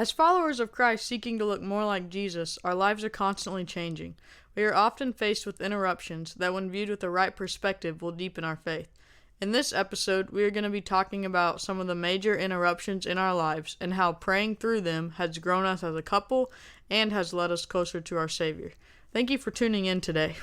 As followers of Christ seeking to look more like Jesus, our lives are constantly changing. We are often faced with interruptions that, when viewed with the right perspective, will deepen our faith. In this episode, we are going to be talking about some of the major interruptions in our lives and how praying through them has grown us as a couple and has led us closer to our Savior. Thank you for tuning in today.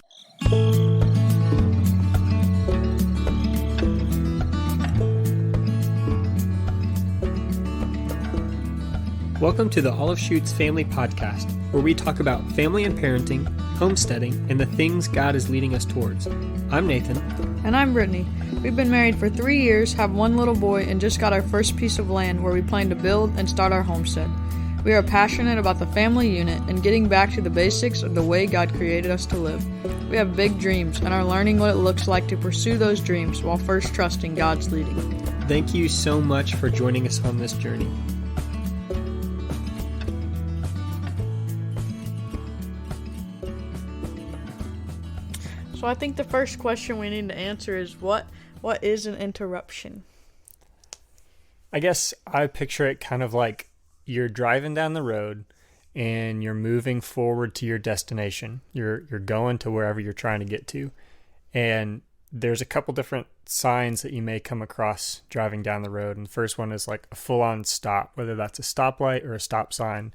Welcome to the Olive Shoots Family Podcast, where we talk about family and parenting, homesteading, and the things God is leading us towards. I'm Nathan. And I'm Brittany. We've been married for 3 years, have one little boy, and just got our first piece of land where we plan to build and start our homestead. We are passionate about the family unit and getting back to the basics of the way God created us to live. We have big dreams and are learning what it looks like to pursue those dreams while first trusting God's leading. Thank you so much for joining us on this journey. So I think the first question we need to answer is what is an interruption? I guess I picture it kind of like you're driving down the road and you're moving forward to your destination. You're going to wherever you're trying to get to. And there's a couple different signs that you may come across driving down the road. And the first one is like a full-on stop, whether that's a stoplight or a stop sign.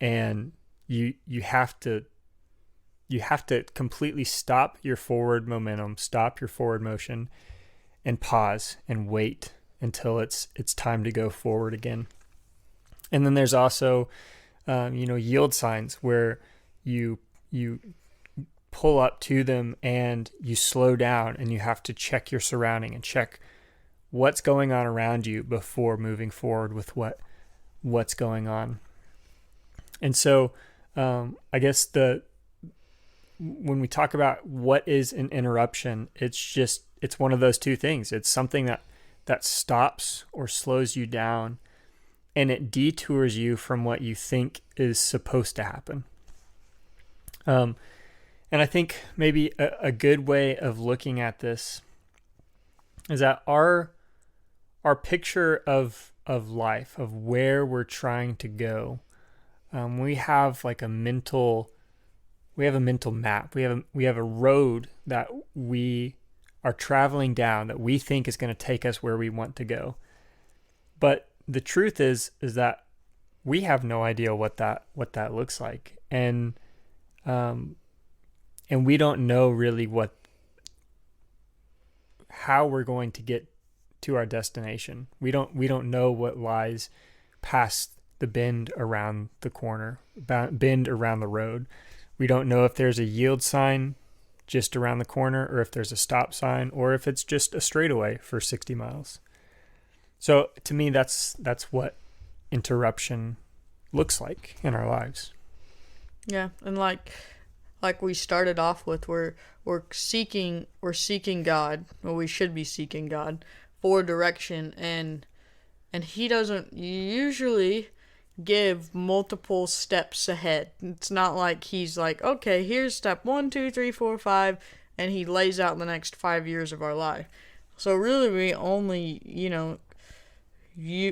And you have to completely stop your forward momentum, stop your forward motion, and pause and wait until it's time to go forward again. And then there's also, yield signs where you pull up to them and you slow down and you have to check your surrounding and check what's going on around you before moving forward with what's going on. And so, I guess when we talk about what is an interruption, it's one of those two things. It's something that stops or slows you down, and it detours you from what you think is supposed to happen. And I think maybe a good way of looking at this is that our picture of life, of where we're trying to go, we have like a mental map. We have a road that we are traveling down that we think is going to take us where we want to go. But the truth is that we have no idea what that looks like. And we don't know really how we're going to get to our destination. We don't know what lies past the bend around the corner, bend around the road. We don't know if there's a yield sign just around the corner, or if there's a stop sign, or if it's just a straightaway for 60 miles. So to me, that's what interruption looks like in our lives. Yeah, and like we started off with, we're seeking God, or we should be seeking God for direction, and He doesn't usually give multiple steps ahead. It's not like He's like, okay, here's step 1, 2, 3, 4, 5, and He lays out the next 5 years of our life. So really, we only,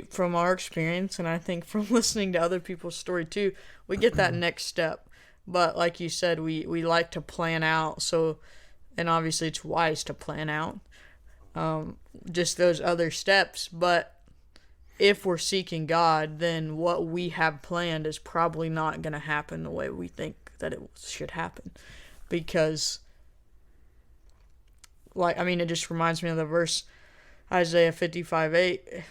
from our experience, and I think from listening to other people's story too, we get that next step. But like you said, we like to plan out. So, and obviously it's wise to plan out just those other steps. But if we're seeking God, then what we have planned is probably not going to happen the way we think that it should happen. Because, it just reminds me of the verse, Isaiah 55:8.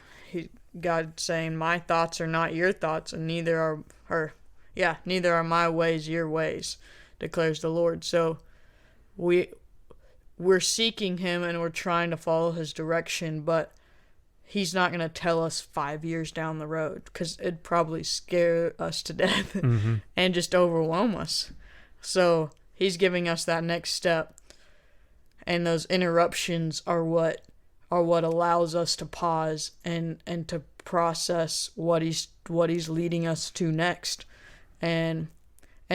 God saying, my thoughts are not your thoughts, and neither are my ways your ways, declares the Lord. So we're seeking Him and we're trying to follow His direction, but He's not going to tell us 5 years down the road, because it'd probably scare us to death and just overwhelm us. So He's giving us that next step, and those interruptions are what allows us to pause and to process what he's leading us to next, and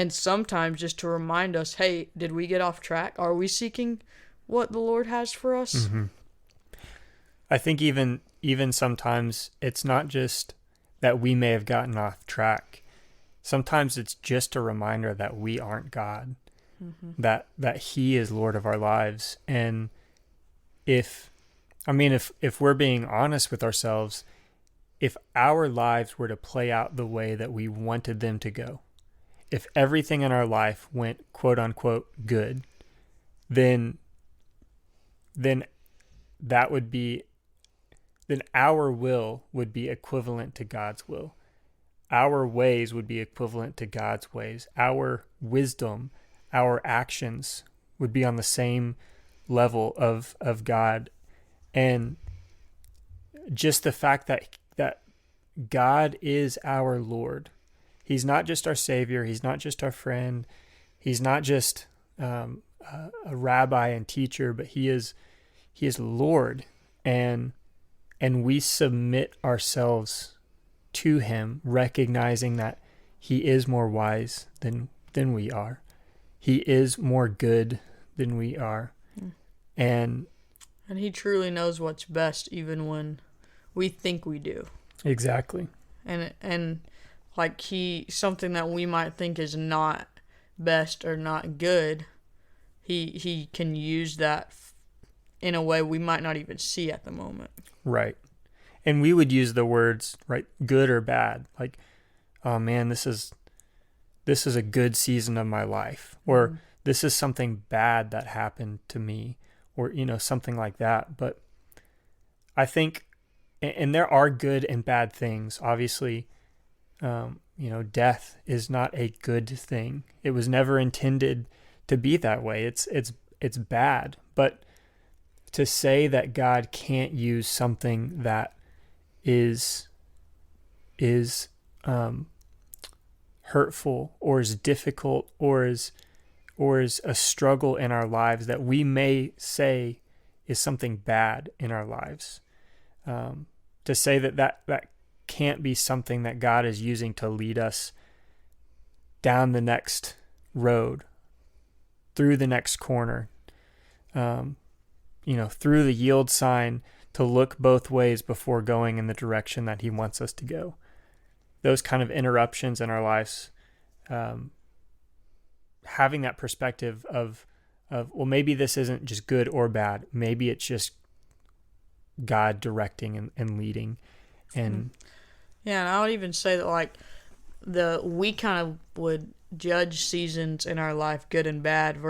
sometimes just to remind us, hey, did we get off track? Are we seeking what the Lord has for us? I think even sometimes it's not just that we may have gotten off track. Sometimes it's just a reminder that we aren't God, that he is Lord of our lives. And if we're being honest with ourselves, if our lives were to play out the way that we wanted them to go, if everything in our life went quote unquote good, then that would be, then our will would be equivalent to God's will. Our ways would be equivalent to God's ways. Our wisdom, our actions would be on the same level of God. And just the fact that God is our Lord. He's not just our Savior. He's not just our friend. He's not just a rabbi and teacher, but he is Lord. And we submit ourselves to him, recognizing that he is more wise than we are. He is more good than we are. And he truly knows what's best, even when we think we do. Exactly. And like something that we might think is not best or not good, he can use that in a way we might not even see at the moment. Right. And we would use the words, right, good or bad, like, oh man, this is a good season of my life, or this is something bad that happened to me, or, something like that. But I think, and there are good and bad things, obviously. Death is not a good thing. It was never intended to be that way. It's bad. But to say that God can't use something that is hurtful or is difficult or is a struggle in our lives that we may say is something bad in our lives, to say that can't be something that God is using to lead us down the next road, through the next corner, through the yield sign, to look both ways before going in the direction that he wants us to go. Those kind of interruptions in our lives, having that perspective of, well, maybe this isn't just good or bad. Maybe it's just God directing and leading. And yeah, and I would even say that we kind of would judge seasons in our life, good and bad,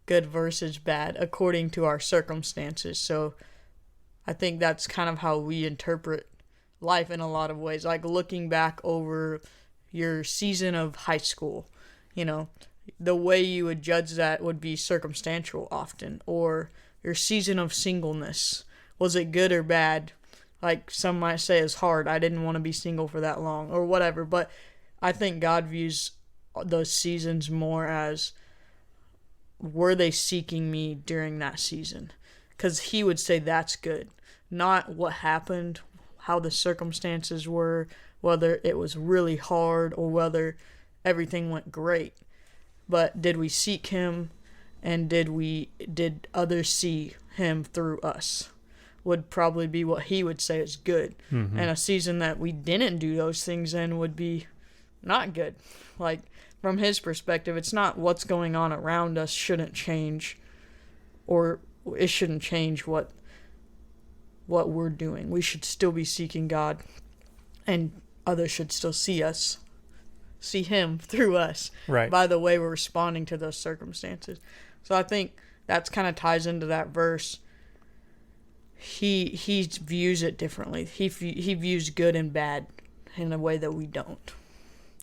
good versus bad, according to our circumstances. So I think that's kind of how we interpret life in a lot of ways. Like looking back over your season of high school, the way you would judge that would be circumstantial often. Or your season of singleness, was it good or bad? Like some might say it's hard. I didn't want to be single for that long or whatever. But I think God views those seasons more as, were they seeking me during that season? Because he would say that's good. Not what happened, how the circumstances were, whether it was really hard or whether everything went great. But did we seek him, and did others see him through us? Would probably be what he would say is good. Mm-hmm. And a season that we didn't do those things in would be not good. Like, from his perspective, it's not what's going on around us shouldn't change, or it shouldn't change what we're doing. We should still be seeking God, and others should still see him through us, right, by the way we're responding to those circumstances. So I think that's kind of ties into that verse. He views it differently. He views good and bad in a way that we don't.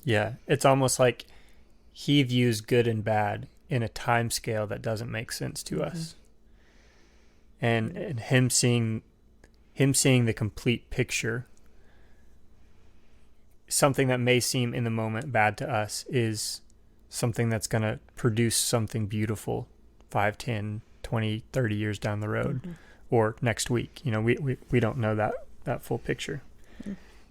Yeah, it's almost like he views good and bad in a time scale that doesn't make sense to us. And him seeing the complete picture, something that may seem in the moment bad to us is something that's going to produce something beautiful 5, 10, 20, 30 years down the road, or next week. We don't know that full picture.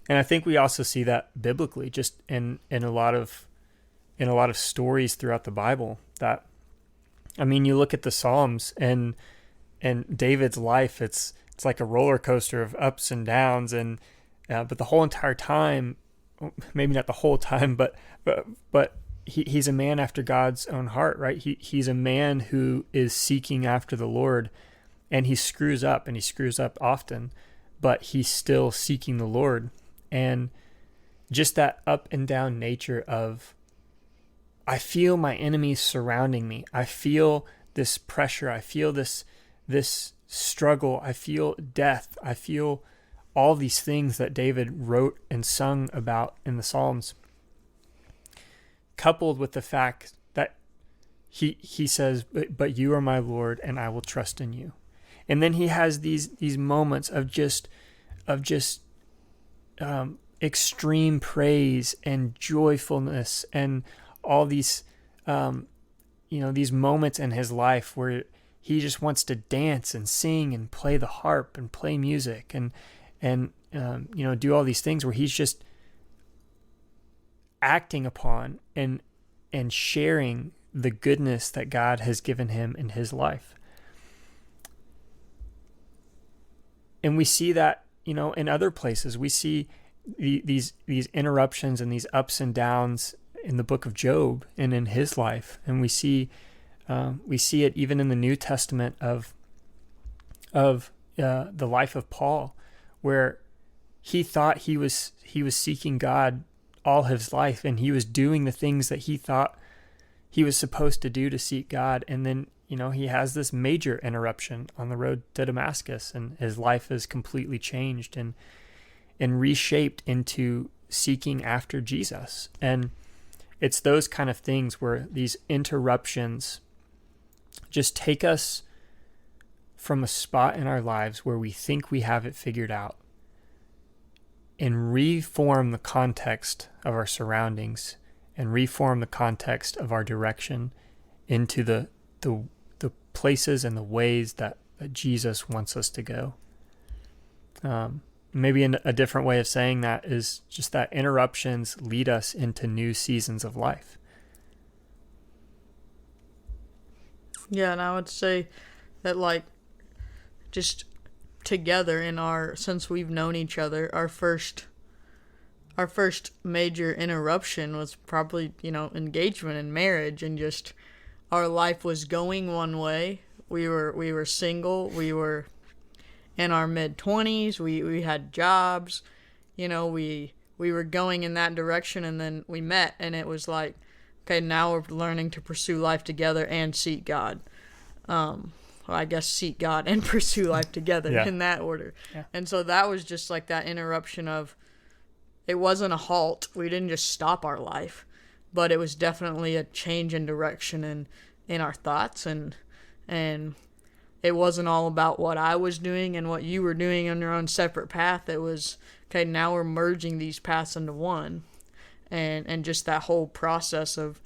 And I think we also see that biblically, just in a lot of stories throughout the Bible. That, you look at the Psalms and David's life. It's it's like a roller coaster of ups and downs, and but the whole entire time, maybe not the whole time, but he's a man after God's own heart, right? He's a man who is seeking after the Lord, and he screws up, and he screws up often, but he's still seeking the Lord. And just that up and down nature of, I feel my enemies surrounding me. I feel this pressure. I feel this struggle. I feel death. I feel all these things that David wrote and sung about in the Psalms, coupled with the fact that he says, but you are my Lord, and I will trust in you. And then he has these moments of just extreme praise and joyfulness, and all these these moments in his life where he just wants to dance and sing and play the harp and play music and do all these things where he's just acting upon and sharing the goodness that God has given him in his life. And we see that, in other places. We see these interruptions and these ups and downs in the book of Job and in his life. And we see it even in the New Testament of the life of Paul, where he thought he was seeking God all his life, and he was doing the things that he thought he was supposed to do to seek God. And then, he has this major interruption on the road to Damascus, and his life is completely changed and reshaped into seeking after Jesus. And it's those kind of things where these interruptions just take us from a spot in our lives where we think we have it figured out and reform the context of our surroundings and reform the context of our direction into the places and the ways that Jesus wants us to go. Maybe a different way of saying that is just that interruptions lead us into new seasons of life. Yeah, and I would say that, just together since we've known each other, our first major interruption was probably, engagement and marriage, and just our life was going one way. We were single. We were in our mid-20s. We had jobs. We were going in that direction, and then we met, and it was like, okay, now we're learning to pursue life together and seek God. I guess seek God and pursue life together in that order. Yeah. And so that was just like that interruption of, it wasn't a halt. We didn't just stop our life, but it was definitely a change in direction in our thoughts, and it wasn't all about what I was doing and what you were doing on your own separate path. It was, okay, now we're merging these paths into one, and just that whole process of,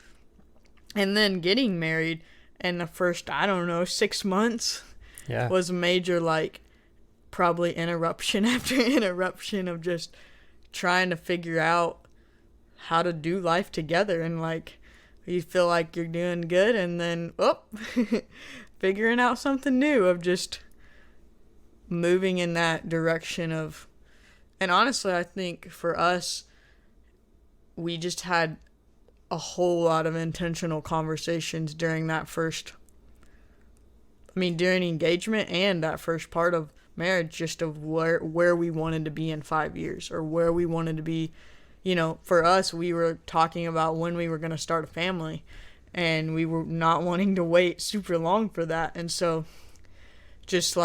and then getting married in the first, 6 months was a major, probably interruption after interruption of just trying to figure out how to do life together. And you feel like you're doing good, and then figuring out something new of just moving in that direction of. And honestly, I think for us, we just had a whole lot of intentional conversations during during engagement and that first part of marriage, just of where we wanted to be in 5 years, or where we wanted to be. For us, we were talking about when we were going to start a family, and we were not wanting to wait super long for that. And so just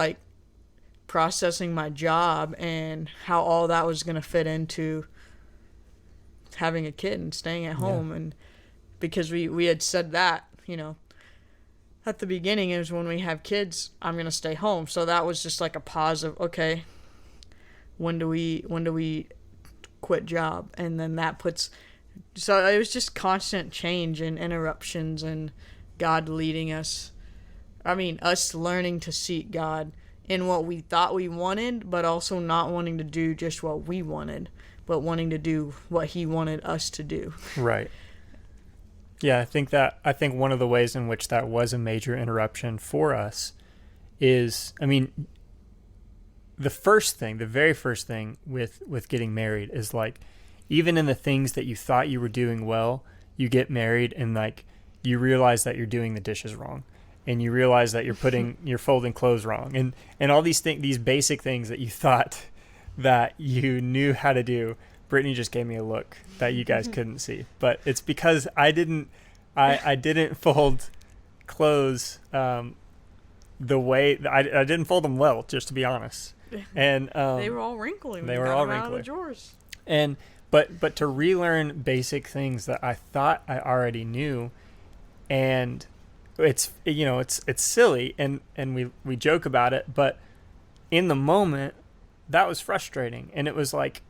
processing my job and how all that was going to fit into having a kid and staying at home. And because we had said that, at the beginning, is when we have kids, I'm going to stay home. So that was just a pause of, okay, when do we quit job? And then that puts, so it was just constant change and interruptions, and God leading us. Us learning to seek God in what we thought we wanted, but also not wanting to do just what we wanted, but wanting to do what he wanted us to do. Right. Yeah, I think one of the ways in which that was a major interruption for us is, the very first thing with getting married is like, even in the things that you thought you were doing well, you get married and like you realize that you're doing the dishes wrong, and you realize that you're folding clothes wrong, and all these basic things that you thought that you knew how to do. Brittany just gave me a look that you guys couldn't see, but it's because I didn't fold clothes the way I didn't fold them well, just to be honest. And they were all wrinkly. They were all wrinkly. Out of the drawers. And but to relearn basic things that I thought I already knew, and it's silly, and we joke about it, but in the moment that was frustrating, and it was like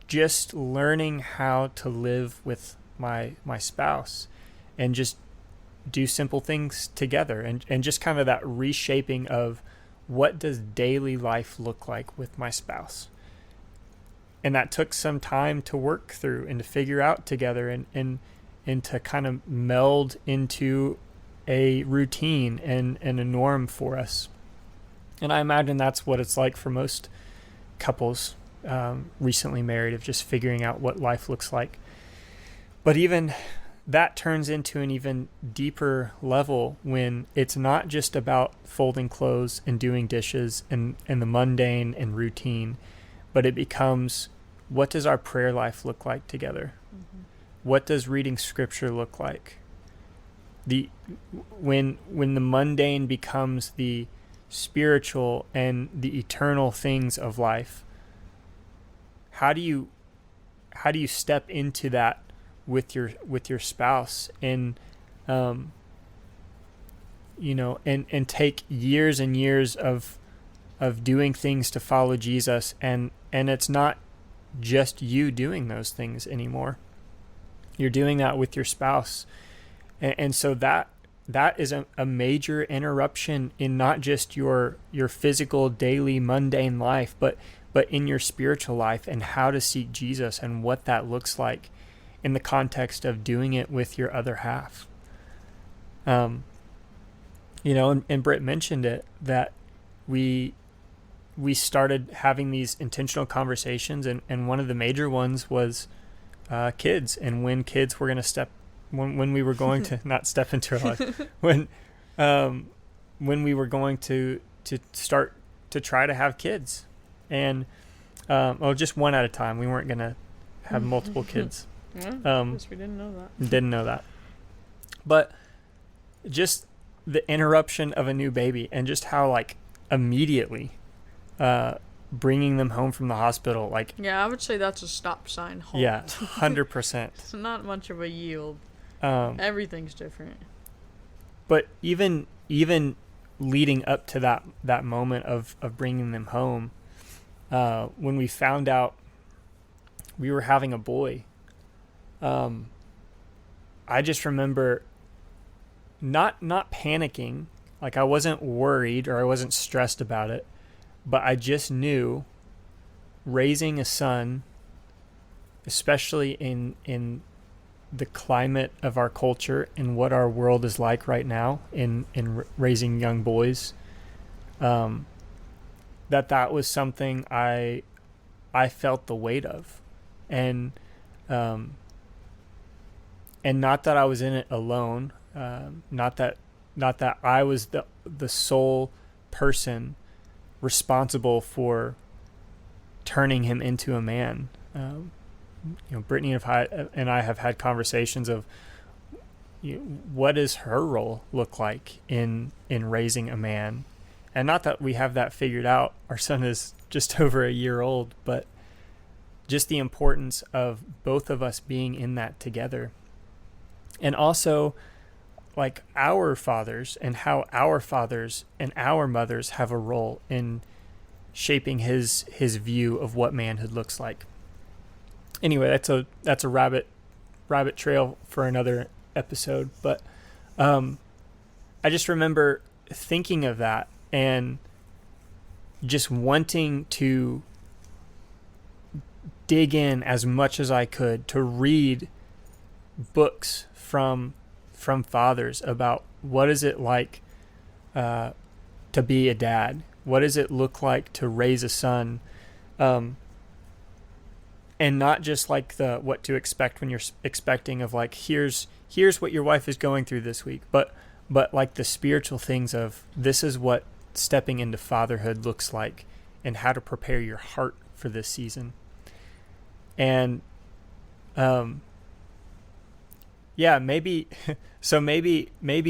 just learning how to live with my spouse and just do simple things together, and just kind of that reshaping of what does daily life look like with my spouse. And that took some time to work through and to figure out together, and to kind of meld into a routine and a norm for us. And I imagine that's what it's like for most couples recently married, of just figuring out what life looks like. But even that turns into an even deeper level when it's not just about folding clothes and doing dishes and the mundane and routine, but it becomes, what does our prayer life look like together? Mm-hmm. What does reading scripture look like? When the mundane becomes the spiritual and the eternal things of life, how do you step into that with your spouse, and and take years and years of doing things to follow Jesus, and it's not just you doing those things anymore. You're doing that with your spouse, and so that is a major interruption in not just your physical daily mundane life, but in your spiritual life, and how to seek Jesus and what that looks like in the context of doing it with your other half. And Britt mentioned it, that we started having these intentional conversations, and one of the major ones was kids, and when kids were going to when we were going to not step into our life, when we were going to start to try to have kids, and just one at a time. We weren't going to have multiple kids. Yeah, guess we didn't know that. Didn't know that. But just the interruption of a new baby, and just how like immediately bringing them home from the hospital, like, yeah, I would say that's a stop sign. Halt. Yeah, 100%. It's not much of a yield. Everything's different. But even leading up to that moment of bringing them home, when we found out we were having a boy, I just remember not panicking. Like, I wasn't worried or I wasn't stressed about it, but I just knew raising a son, especially in the climate of our culture and what our world is like right now in raising young boys, that was something I felt the weight of, and not that I was in it alone, not that I was the sole person responsible for turning him into a man. Brittany and I have had conversations of what does her role look like in raising a man, and not that we have that figured out. Our son is just over a year old, but just the importance of both of us being in that together. And also, like, our fathers, and how our fathers and our mothers have a role in shaping his view of what manhood looks like. Anyway, that's a rabbit trail for another episode. But I just remember thinking of that and just wanting to dig in as much as I could to read books from fathers about what is it like to be a dad, What does it look like to raise a son? And not just like the what to expect when you're expecting of like, here's what your wife is going through this week, but like the spiritual things of this is what stepping into fatherhood looks like, and how to prepare your heart for this season. And maybe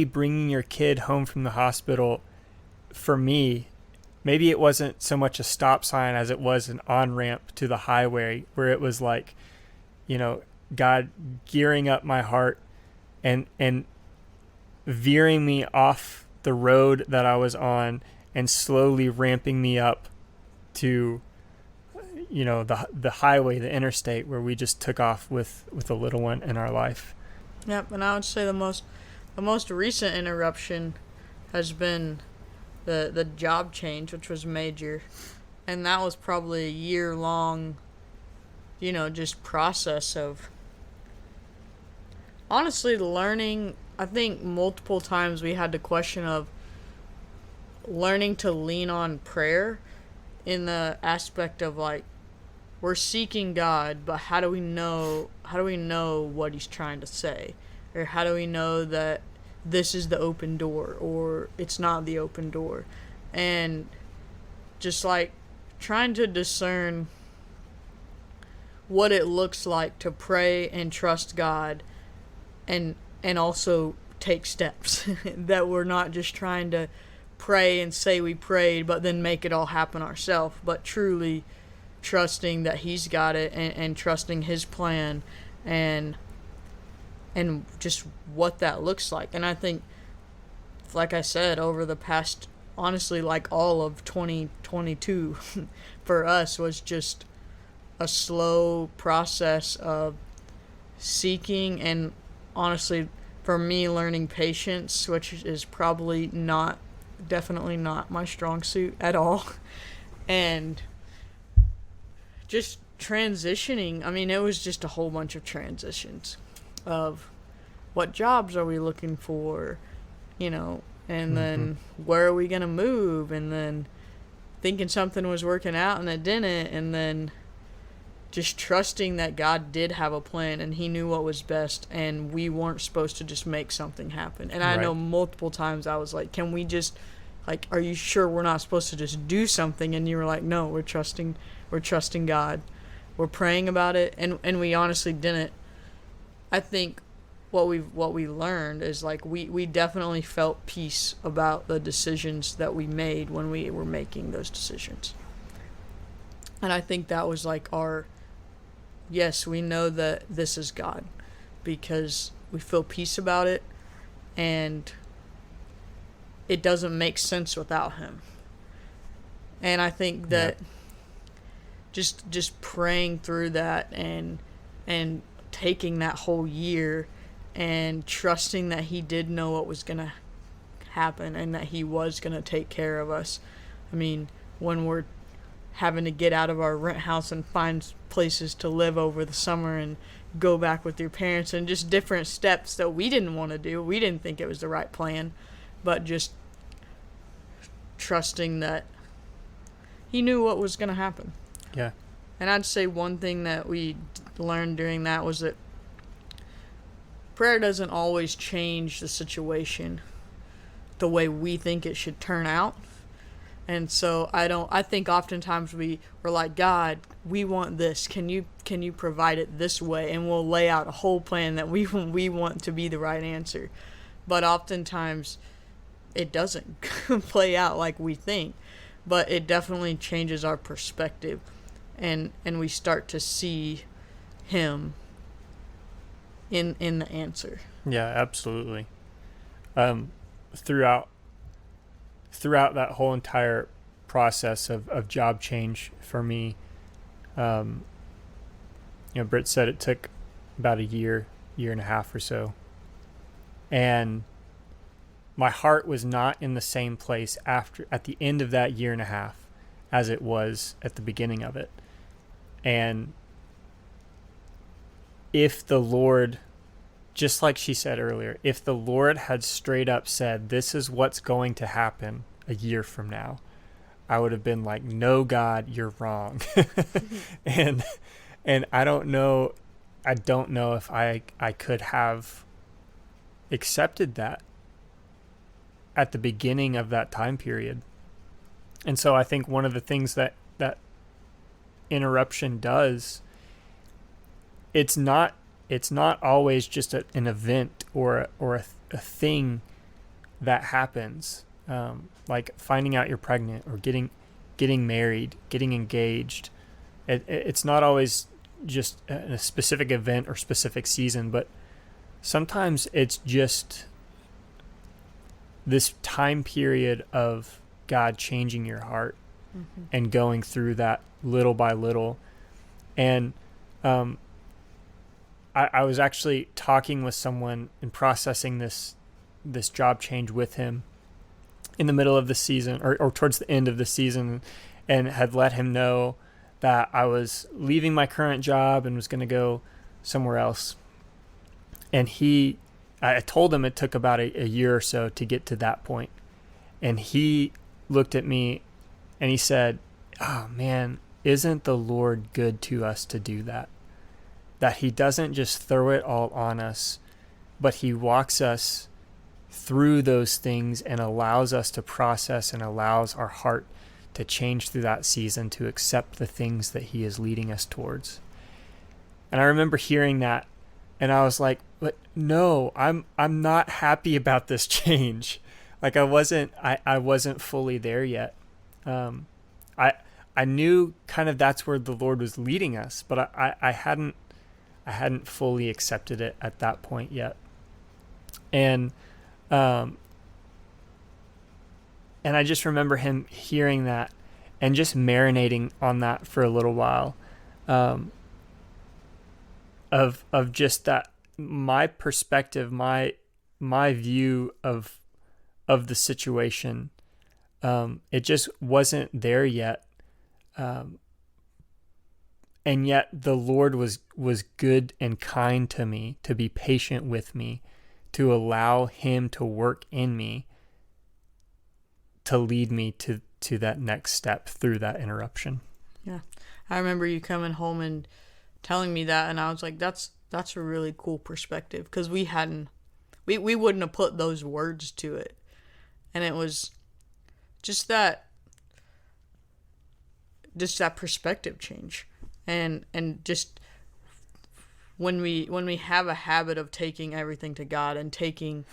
bringing your kid home from the hospital, for me, maybe it wasn't so much a stop sign as it was an on-ramp to the highway, where it was like, God gearing up my heart and veering me off the road that I was on and slowly ramping me up to, the highway, the interstate, where we just took off with a little one in our life. Yep, and I would say the most recent interruption has been the job change, which was major, and that was probably a year-long, just process of honestly learning. I think multiple times we had the question of learning to lean on prayer in the aspect of like, we're seeking God, but how do we know what he's trying to say? Or how do we know that this is the open door or it's not the open door? And just like trying to discern what it looks like to pray and trust God, and also take steps that we're not just trying to pray and say we prayed but then make it all happen ourselves, but truly trusting that he's got it, and trusting his plan, and just what that looks like. And I think, like I said, over the past, honestly, like all of 2022 for us was just a slow process of seeking, and honestly for me learning patience, which is definitely not my strong suit at all. And just transitioning. I mean, it was just a whole bunch of transitions of what jobs are we looking for, and then where are we going to move, and then thinking something was working out and it didn't, and then just trusting that God did have a plan and he knew what was best, and we weren't supposed to just make something happen. And I know multiple times I was like, can we just, like, are you sure we're not supposed to just do something? And you were like, no, we're trusting God. We're praying about it, and we honestly didn't. I think what we learned is like we definitely felt peace about the decisions that we made when we were making those decisions. And I think that was like yes, we know that this is God, because we feel peace about it, and it doesn't make sense without him. And I think that just praying through that, and taking that whole year and trusting that he did know what was going to happen and that he was going to take care of us. I mean, when we're having to get out of our rent house and find places to live over the summer and go back with your parents, and just different steps that we didn't want to do. We didn't think it was the right plan, but just trusting that he knew what was going to happen. Yeah. And I'd say one thing that we learned during that was that prayer doesn't always change the situation the way we think it should turn out. And so I think oftentimes we're like, God, we want this. Can you provide it this way? And we'll lay out a whole plan that we want to be the right answer. But oftentimes it doesn't play out like we think. But it definitely changes our perspective, and we start to see him in the answer. Yeah, absolutely. Throughout that whole entire process of job change for me, Britt said it took about a year and a half or so. And my heart was not in the same place at the end of that year and a half as it was at the beginning of it. And if the Lord, just like she said earlier, if the Lord had straight up said, this is what's going to happen a year from now, I would have been like, no, God, you're wrong. and I don't know if I could have accepted that at the beginning of that time period. And so I think one of the things that interruption does, it's not always just an event or a thing that happens, like finding out you're pregnant or getting married, getting engaged. It's not always just a specific event or specific season, but sometimes it's just this time period of God changing your heart and going through that little by little. And I was actually talking with someone and processing this job change with him in the middle of the season or towards the end of the season, and had let him know that I was leaving my current job and was going to go somewhere else. And I told him it took about a year or so to get to that point. And he looked at me and he said, "Oh man, isn't the Lord good to us to do that? That he doesn't just throw it all on us, but he walks us through those things and allows us to process and allows our heart to change through that season to accept the things that he is leading us towards." And I remember hearing that, and I was like, "But no, I'm not happy about this change." Like I wasn't fully there yet. I knew kind of that's where the Lord was leading us, but I hadn't fully accepted it at that point yet. And I just remember him hearing that and just marinating on that for a little while, of just that, my perspective, my view of the situation, it just wasn't there yet. And yet the Lord was good and kind to me, to be patient with me, to allow him to work in me, to lead me to that next step through that interruption. Yeah. I remember you coming home and telling me that, and I was like, that's a really cool perspective, because we wouldn't have put those words to it. And it was just that perspective change. And just when we have a habit of taking everything to God and taking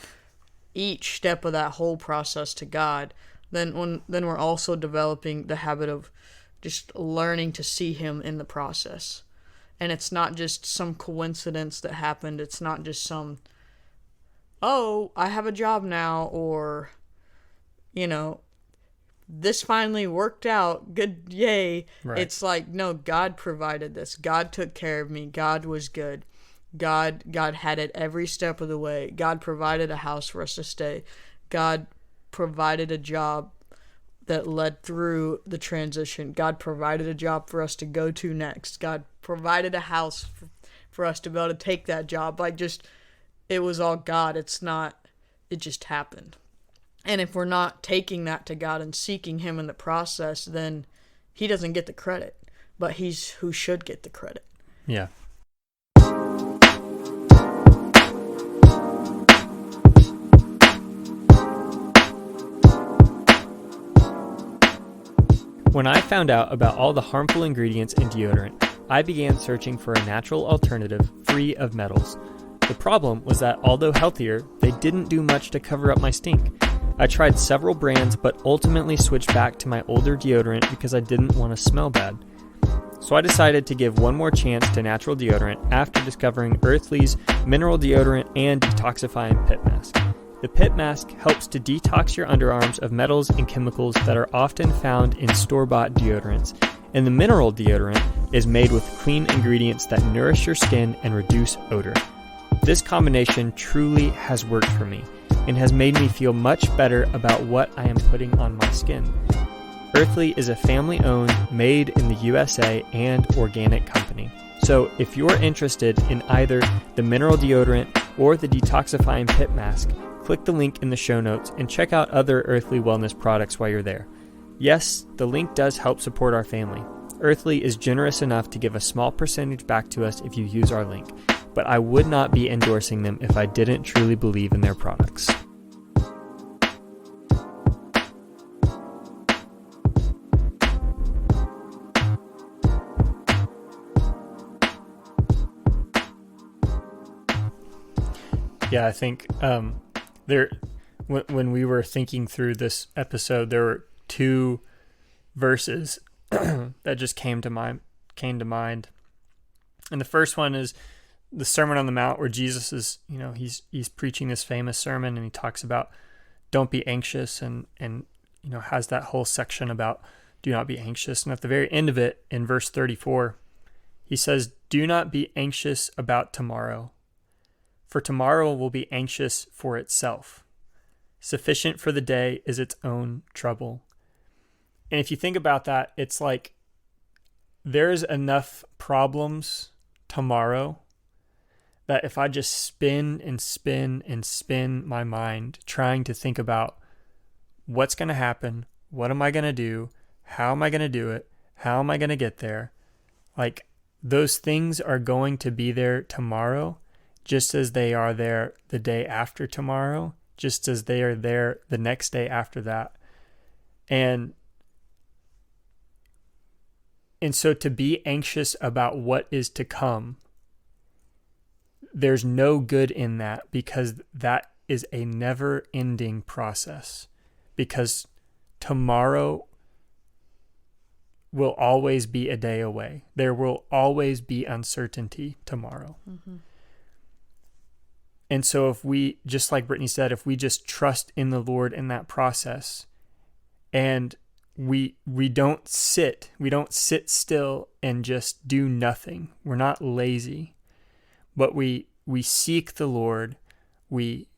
each step of that whole process to God, then we're also developing the habit of just learning to see him in the process. And it's not just some coincidence that happened. It's not just some, oh, I have a job now, or, this finally worked out, good, yay. Right. It's like, no, God provided this. God took care of me. God was good. God had it every step of the way. God provided a house for us to stay. God provided a job that led through the transition. God provided a job for us to go to next. God provided a house for us to be able to take that job. It was all God. It just happened. And if we're not taking that to God and seeking him in the process, then he doesn't get the credit, but he's who should get the credit. Yeah. When I found out about all the harmful ingredients in deodorant, I began searching for a natural alternative free of metals. The problem was that although healthier, they didn't do much to cover up my stink. I tried several brands, but ultimately switched back to my older deodorant because I didn't want to smell bad. So I decided to give one more chance to natural deodorant after discovering Earthly's mineral deodorant and detoxifying pit mask. The pit mask helps to detox your underarms of metals and chemicals that are often found in store-bought deodorants, and the mineral deodorant is made with clean ingredients that nourish your skin and reduce odor. This combination truly has worked for me and has made me feel much better about what I am putting on my skin. Earthly is a family-owned, made in the USA, and organic company. So if you're interested in either the mineral deodorant or the detoxifying pit mask, click the link in the show notes and check out other Earthly wellness products while you're there. Yes, the link does help support our family. Earthly is generous enough to give a small percentage back to us if you use our link, but I would not be endorsing them if I didn't truly believe in their products. Yeah, I think when we were thinking through this episode, there were two verses that just came to mind. And the first one is the Sermon on the Mount, where Jesus is, he's preaching this famous sermon, and he talks about don't be anxious, and has that whole section about do not be anxious. And at the very end of it, in verse 34, he says, "Do not be anxious about tomorrow, for tomorrow will be anxious for itself. Sufficient for the day is its own trouble." And if you think about that, it's like there's enough problems tomorrow that if I just spin and spin and spin my mind trying to think about what's going to happen, what am I going to do, how am I going to do it, how am I going to get there, like those things are going to be there tomorrow, just as they are there the day after tomorrow, just as they are there the next day after that. And so to be anxious about what is to come, there's no good in that, because that is a never-ending process. Because tomorrow will always be a day away. There will always be uncertainty tomorrow. Mm-hmm. And so if we, just like Brittany said, if we just trust in the Lord in that process, and we don't sit still and just do nothing. We're not lazy, but we seek the Lord. We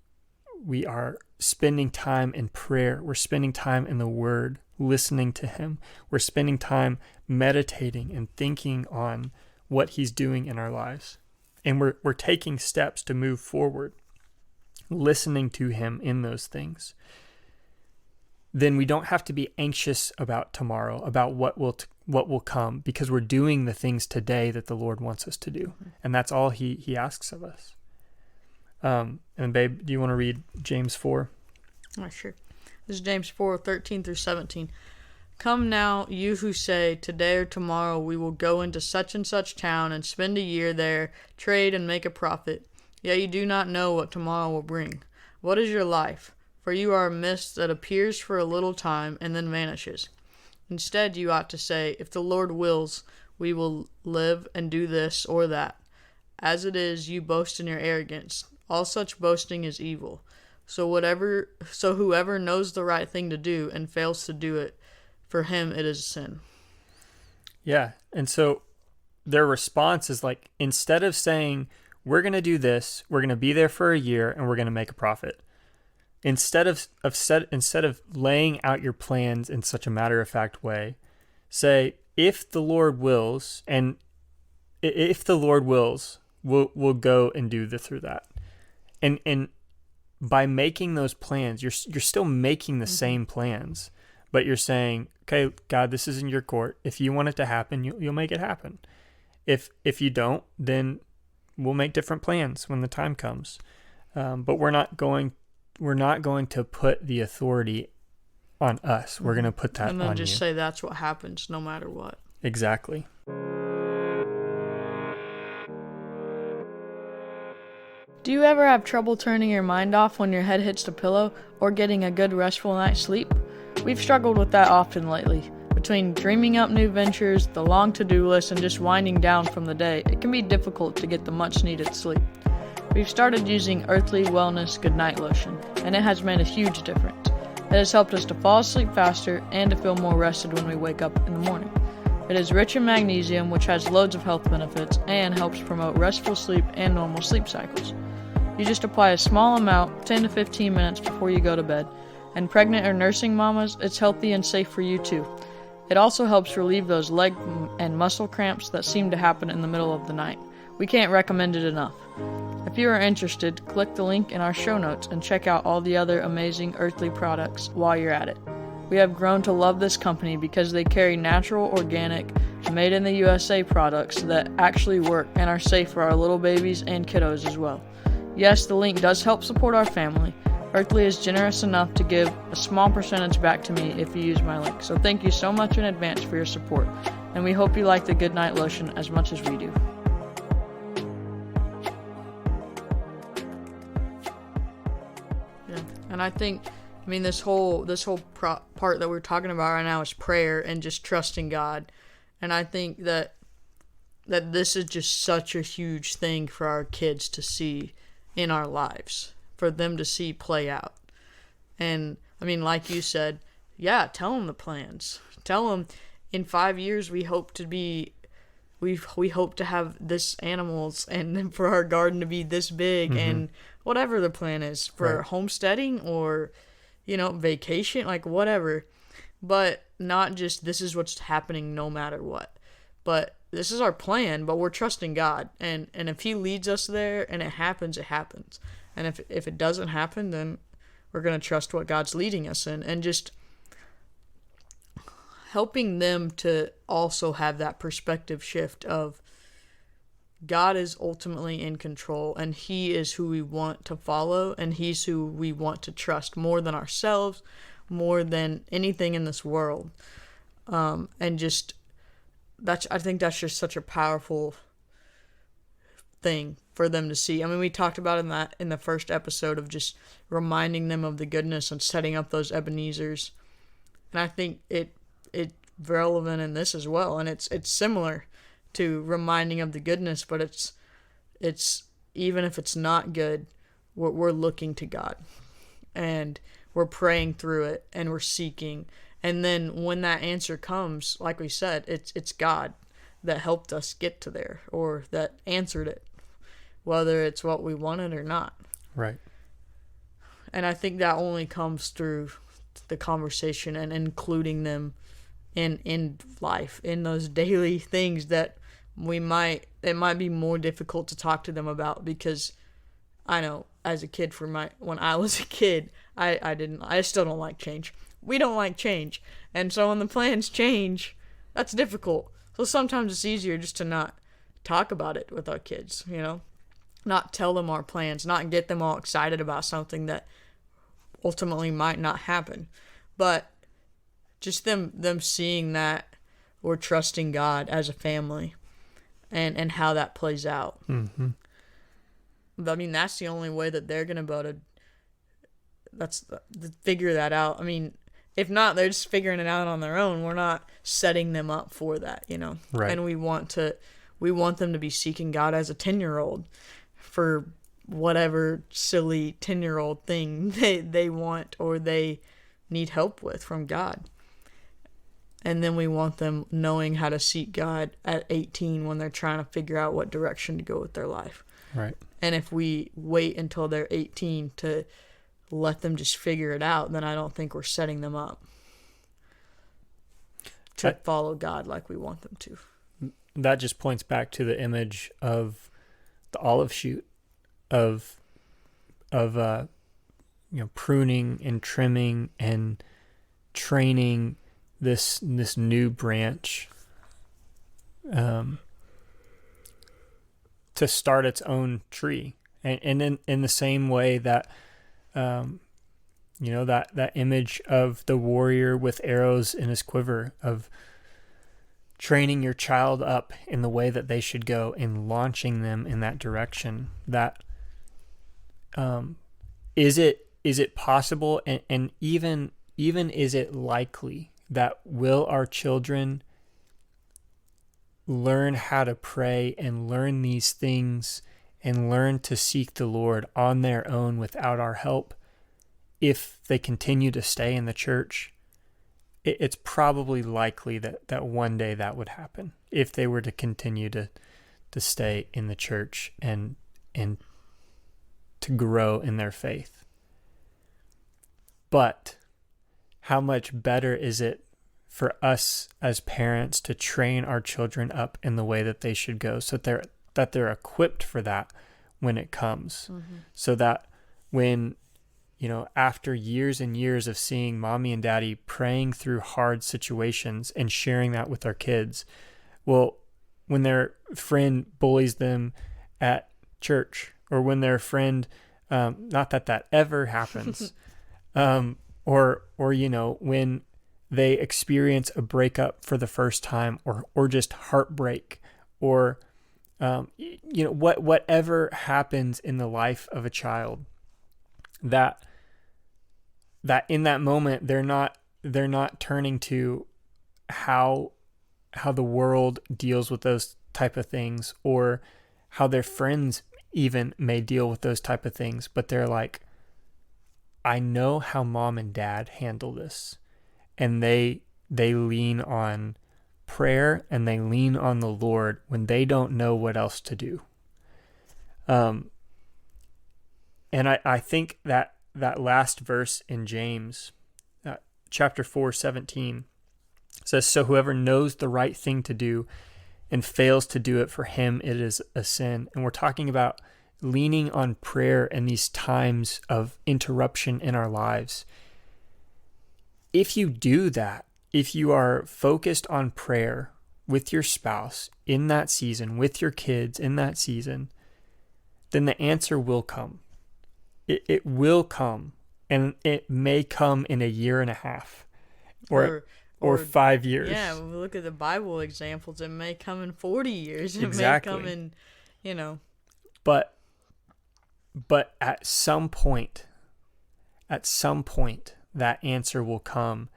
are spending time in prayer. We're spending time in the Word, listening to Him. We're spending time meditating and thinking on what He's doing in our lives. And we're taking steps to move forward, listening to Him in those things. Then we don't have to be anxious about tomorrow, about what will come, because we're doing the things today that the Lord wants us to do. And that's all He asks of us. And babe, do you want to read James 4? Oh, sure. This is James 4, 13 through 17. "Come now, you who say, today or tomorrow we will go into such and such town and spend a year there, trade and make a profit. Yet you do not know what tomorrow will bring. What is your life? For you are a mist that appears for a little time and then vanishes. Instead, you ought to say, if the Lord wills, we will live and do this or that. As it is, you boast in your arrogance. All such boasting is evil. So whoever knows the right thing to do and fails to do it, for him it is sin." Yeah, and so their response is like, instead of saying, we're going to do this, we're going to be there for a year, and we're going to make a profit, instead of laying out your plans in such a matter-of-fact way, say, if the Lord wills, and if the Lord wills, we'll go and do through that. And by making those plans, you're still making the same plans, but you're saying, okay, God, this is in your court. If you want it to happen, you'll make it happen. If you don't, then we'll make different plans when the time comes. But we're not going to put the authority on us. We're going to put that on you. And then just say that's what happens no matter what. Exactly. Do you ever have trouble turning your mind off when your head hits the pillow or getting a good restful night's sleep? We've struggled with that often lately. Between dreaming up new ventures, the long to-do list, and just winding down from the day, it can be difficult to get the much-needed sleep. We've started using Earthly Wellness Goodnight Lotion, and it has made a huge difference. It has helped us to fall asleep faster and to feel more rested when we wake up in the morning. It is rich in magnesium, which has loads of health benefits and helps promote restful sleep and normal sleep cycles. You just apply a small amount, 10 to 15 minutes before you go to bed. And pregnant or nursing mamas, it's healthy and safe for you too. It also helps relieve those leg and muscle cramps that seem to happen in the middle of the night. We can't recommend it enough. If you are interested, click the link in our show notes and check out all the other amazing Earthly products while you're at it. We have grown to love this company because they carry natural, organic, made in the USA products that actually work and are safe for our little babies and kiddos as well. Yes, the link does help support our family. Earthly is generous enough to give a small percentage back to me if you use my link. So thank you so much in advance for your support. And we hope you like the Goodnight Lotion as much as we do. Yeah, and I think, this whole part that we're talking about right now is prayer and just trusting God. And I think that this is just such a huge thing for our kids to see in our lives, for them to see play out. And like you said, yeah, tell them the plans. Tell them in 5 years we hope to have this animals and for our garden to be this big, and whatever the plan is for homesteading or vacation, like whatever. But not just this is what's happening no matter what. But this is our plan, but we're trusting God. And if he leads us there and it happens, it happens. And if it doesn't happen, then we're going to trust what God's leading us in. And just helping them to also have that perspective shift of God is ultimately in control, and he is who we want to follow, and he's who we want to trust more than ourselves, more than anything in this world. And just I think that's just such a powerful thing for them to see. We talked about in the first episode of just reminding them of the goodness and setting up those Ebenezers. And I think it's relevant in this as well. And it's similar to reminding of the goodness, but it's even if it's not good, we're looking to God and we're praying through it and we're seeking. And then when that answer comes, like we said, it's God that helped us get to there, or that answered it, whether it's what we wanted or not. Right. And I think that only comes through the conversation and including them in life, in those daily things that it might be more difficult to talk to them about, because I know as a kid, when I was a kid, I still don't like change. We don't like change. And so when the plans change, that's difficult. So sometimes it's easier just to not talk about it with our kids, not tell them our plans, not get them all excited about something that ultimately might not happen. But just them seeing that we're trusting God as a family and how that plays out. Mm-hmm. But that's the only way that they're going to be able to figure that out. If not, they're just figuring it out on their own. We're not setting them up for that, Right. And we want them to be seeking God as a 10-year-old for whatever silly 10-year-old thing they want or they need help with from God. And then we want them knowing how to seek God at 18 when they're trying to figure out what direction to go with their life. Right. And if we wait until they're 18 to let them just figure it out, then I don't think we're setting them up to follow God like we want them to. That just points back to the image of the olive shoot of pruning and trimming and training this new branch to start its own tree. And in the same way that that image of the warrior with arrows in his quiver, of training your child up in the way that they should go and launching them in that direction, that is it possible and even is it likely that will our children learn how to pray and learn these things and learn to seek the Lord on their own without our help if they continue to stay in the church? It's probably likely that one day that would happen if they were to continue to stay in the church and to grow in their faith. But how much better is it for us as parents to train our children up in the way that they should go, so that they're equipped for that when it comes, so that when after years and years of seeing mommy and daddy praying through hard situations and sharing that with our kids, well, when their friend bullies them at church, or when their friend, not that ever happens, or when they experience a breakup for the first time, or just heartbreak, or whatever happens in the life of a child, that in that moment they're not turning to how the world deals with those type of things, or how their friends even may deal with those type of things, but they're like, I know how mom and dad handle this, and they lean on prayer, and they lean on the Lord when they don't know what else to do. And I think that last verse in James, chapter 4:17, says, so whoever knows the right thing to do and fails to do it, for him it is a sin. And we're talking about leaning on prayer in these times of interruption in our lives. If you do that, if you are focused on prayer with your spouse in that season, with your kids in that season, then the answer will come. It will come, and it may come in 1.5 years or 5 years. Yeah, when we look at the Bible examples, it may come in 40 years. It Exactly. may come in, But at some point, that answer will come.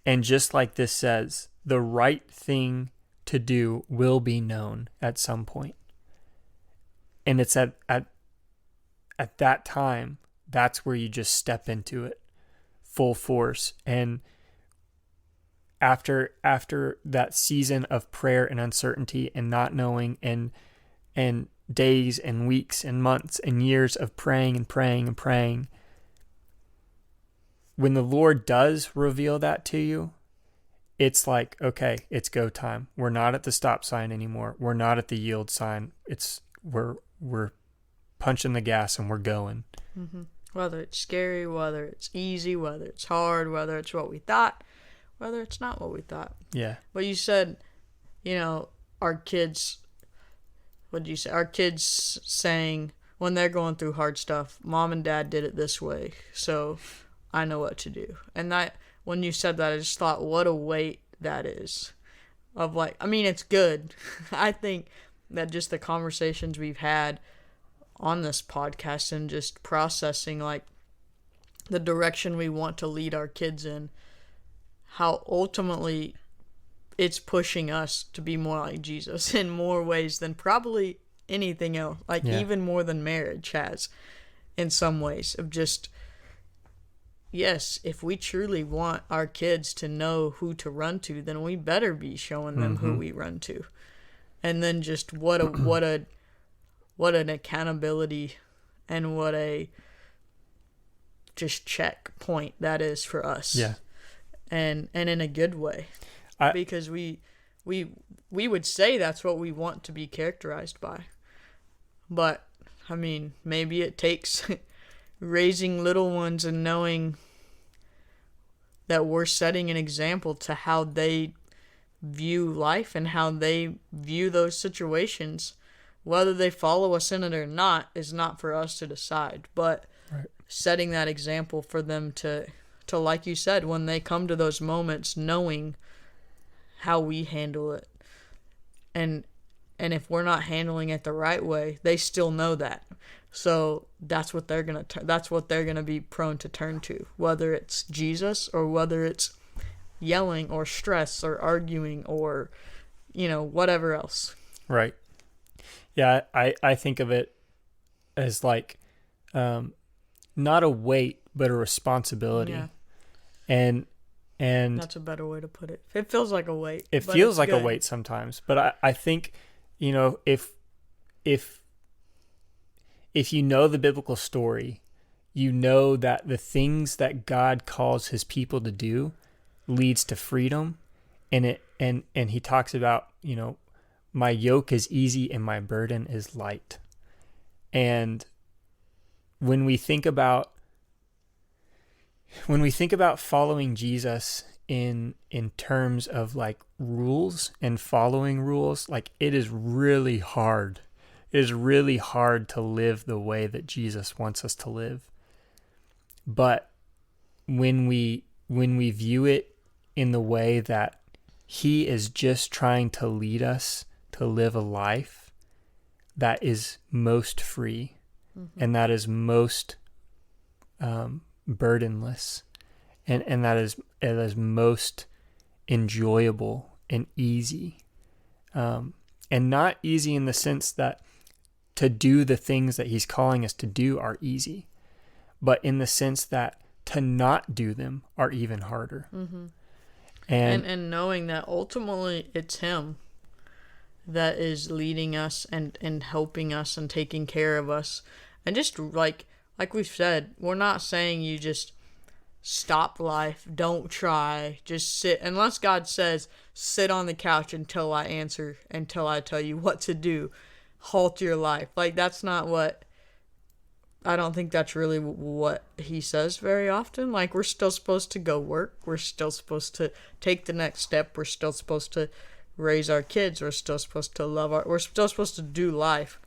And just like this says, the right thing to do will be known at some point. And it's at that time, that's where you just step into it full force. And after that season of prayer and uncertainty and not knowing, and days and weeks and months and years of praying and praying and praying, when the Lord does reveal that to you, it's like, okay, it's go time. We're not at the stop sign anymore. We're not at the yield sign. We're punching the gas and we're going. Mm-hmm. Whether it's scary, whether it's easy, whether it's hard, whether it's what we thought, whether it's not what we thought. Yeah. But you said, our kids, what did you say? Our kids saying when they're going through hard stuff, mom and dad did it this way, so I know what to do. And that, when you said that, I just thought, what a weight that is. Of it's good. I think that just the conversations we've had on this podcast and just processing the direction we want to lead our kids in, how ultimately it's pushing us to be more like Jesus in more ways than probably anything else. Even more than marriage has in some ways, of just, yes, if we truly want our kids to know who to run to, then we better be showing them who we run to. And then just what an accountability and what a just checkpoint that is for us. Yeah. And in a good way. Because we would say that's what we want to be characterized by. But maybe it takes raising little ones and knowing that we're setting an example to how they view life and how they view those situations. Whether they follow us in it or not is not for us to decide. But setting that example for them to, like you said, when they come to those moments, knowing how we handle it. And if we're not handling it the right way, they still know that. So that's what they're gonna be prone to turn to, whether it's Jesus or whether it's yelling or stress or arguing or whatever else. Right. Yeah, I think of it as not a weight but a responsibility. Yeah. And that's a better way to put it. It feels like a weight. It feels like a weight sometimes, but I think if you know the biblical story, you know that the things that God calls his people to do leads to freedom, and he talks about, my yoke is easy and my burden is light. And when we think about when we think about following Jesus in terms of like rules and following rules, like it is really hard. It is really hard to live the way that Jesus wants us to live. But when we view it in the way that he is just trying to lead us to live a life that is most free, and that is most burdenless, and that is most enjoyable and easy, and not easy in the sense that to do the things that he's calling us to do are easy, but in the sense that to not do them are even harder. And knowing that ultimately it's him that is leading us and helping us and taking care of us. And just like we've said, we're not saying you just stop life, don't try, just sit. Unless God says, sit on the couch until I tell you what to do. Halt your life. Like, that's not what, I don't think that's really what he says very often. Like, we're still supposed to go work. We're still supposed to take the next step. We're still supposed to raise our kids. We're still supposed to we're still supposed to do life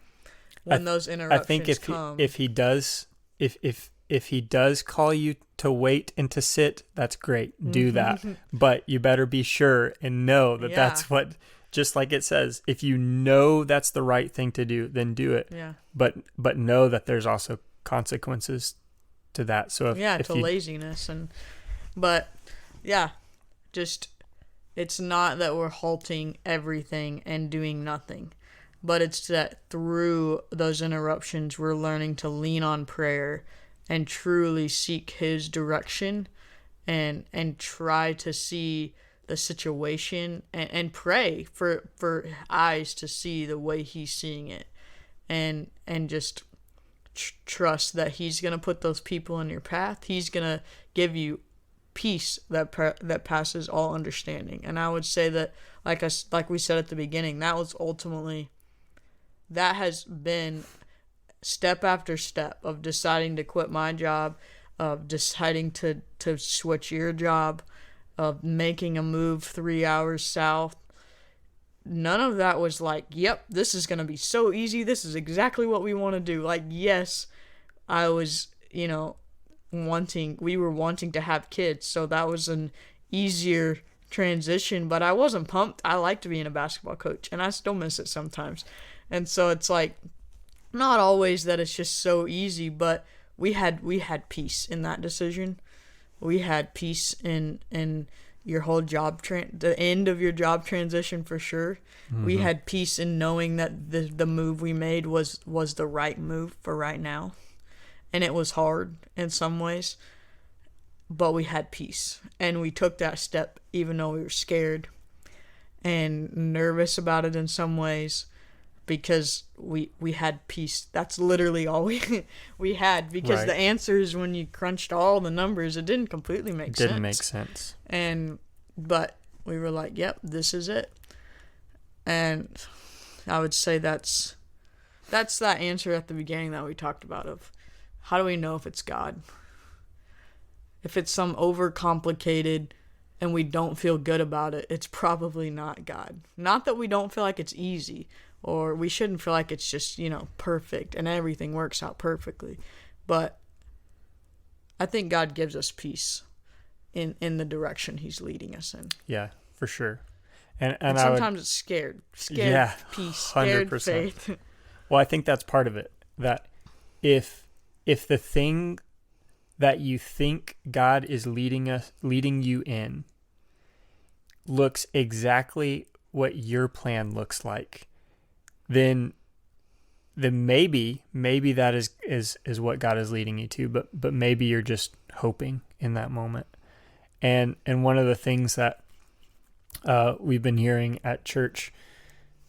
when those interruptions come. If he does call you to wait and to sit, that's great. Do that. But you better be sure and know that that's what, just like it says, if you know that's the right thing to do, then do it. Yeah. But know that there's also consequences to that. So if laziness just, it's not that we're halting everything and doing nothing, but it's that through those interruptions, we're learning to lean on prayer and truly seek his direction and try to see the situation and pray for eyes to see the way he's seeing it, and just trust that he's going to put those people in your path. He's going to give you peace that passes all understanding. And I would say that, like we said at the beginning, that has been step after step of deciding to quit my job, of deciding to switch your job, of making a move 3 hours south. None of that was like, yep, this is going to be so easy. This is exactly what we want to do. Like, yes, I was, we were wanting to have kids, so that was an easier transition, but I wasn't pumped. I liked being a basketball coach, and I still miss it sometimes. And so it's like, not always that it's just so easy, but we had peace in that decision. We had peace in your whole job, the end of your job transition for sure. We had peace in knowing that the move we made was the right move for right now. And it was hard in some ways, but we had peace. And we took that step even though we were scared and nervous about it in some ways, because we had peace. That's literally all we had, because the answers, when you crunched all the numbers, it didn't completely make sense. It didn't make sense. But we were like, yep, this is it. And I would say that's that answer at the beginning that we talked about of how do we know if it's God? If it's some overcomplicated and we don't feel good about it, it's probably not God. Not that we don't feel like it's easy, or we shouldn't feel like it's just, perfect and everything works out perfectly. But I think God gives us peace in the direction he's leading us in. Yeah, for sure. And sometimes it's scared peace, scared 100%. Faith. Well, I think that's part of it. That if the thing that you think God is leading you in looks exactly what your plan looks like, then maybe that is what God is leading you to, but maybe you're just hoping in that moment. And one of the things that we've been hearing at church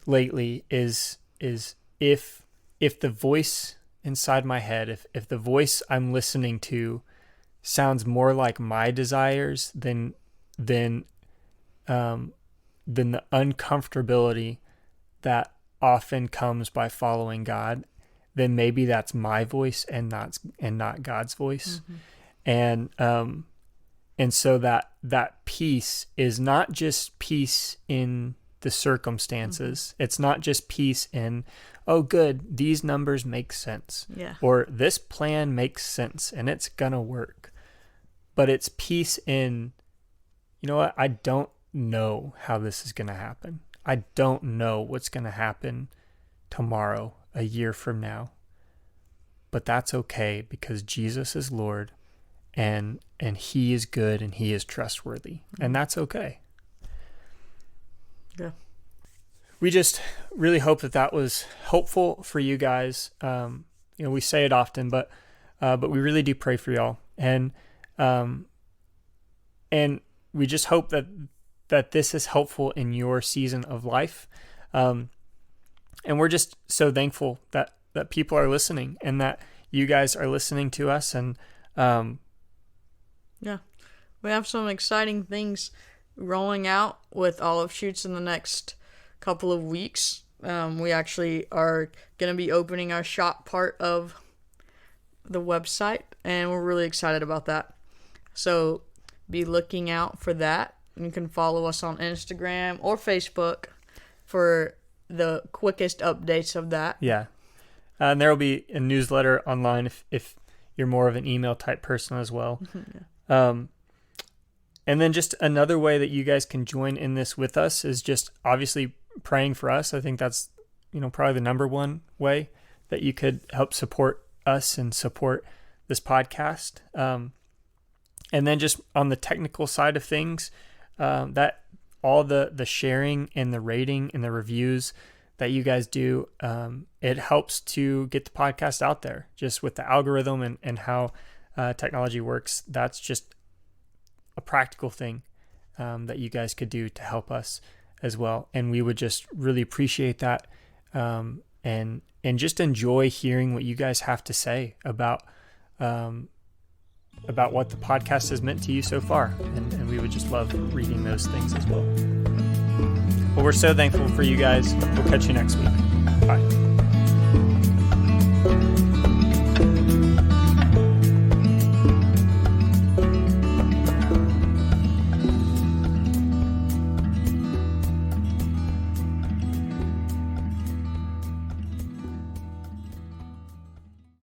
lately is if the voice inside my head, if the voice I'm listening to sounds more like my desires than the uncomfortability that often comes by following God, then maybe that's my voice and not God's voice. And so that peace is not just peace in the circumstances. Mm-hmm. It's not just peace in, oh, good, these numbers make sense. Yeah. Or this plan makes sense and it's going to work. But it's peace in, you know what, I don't know how this is going to happen. I don't know what's going to happen tomorrow, a year from now. But that's okay because Jesus is Lord and he is good and he is trustworthy. Mm-hmm. And that's okay. Yeah. We just really hope that was helpful for you guys. We say it often, but we really do pray for y'all. And we just hope that this is helpful in your season of life. And we're just so thankful that people are listening and that you guys are listening to us. And yeah, we have some exciting things rolling out with olive shoots in the next couple of weeks. We actually are going to be opening our shop part of the website, and we're really excited about that. So be looking out for that. You can follow us on Instagram or Facebook for the quickest updates of that. Yeah. And there will be a newsletter online if you're more of an email type person as well. Yeah. And then just another way that you guys can join in this with us is just obviously praying for us. I think that's, probably the number one way that you could help support us and support this podcast. And then just on the technical side of things, that all the sharing and the rating and the reviews that you guys do, it helps to get the podcast out there just with the algorithm and how technology works. That's just a practical thing that you guys could do to help us as well. And we would just really appreciate that and just enjoy hearing what you guys have to say about what the podcast has meant to you so far. And we would just love reading those things as well. Well, we're so thankful for you guys. We'll catch you next week. Bye.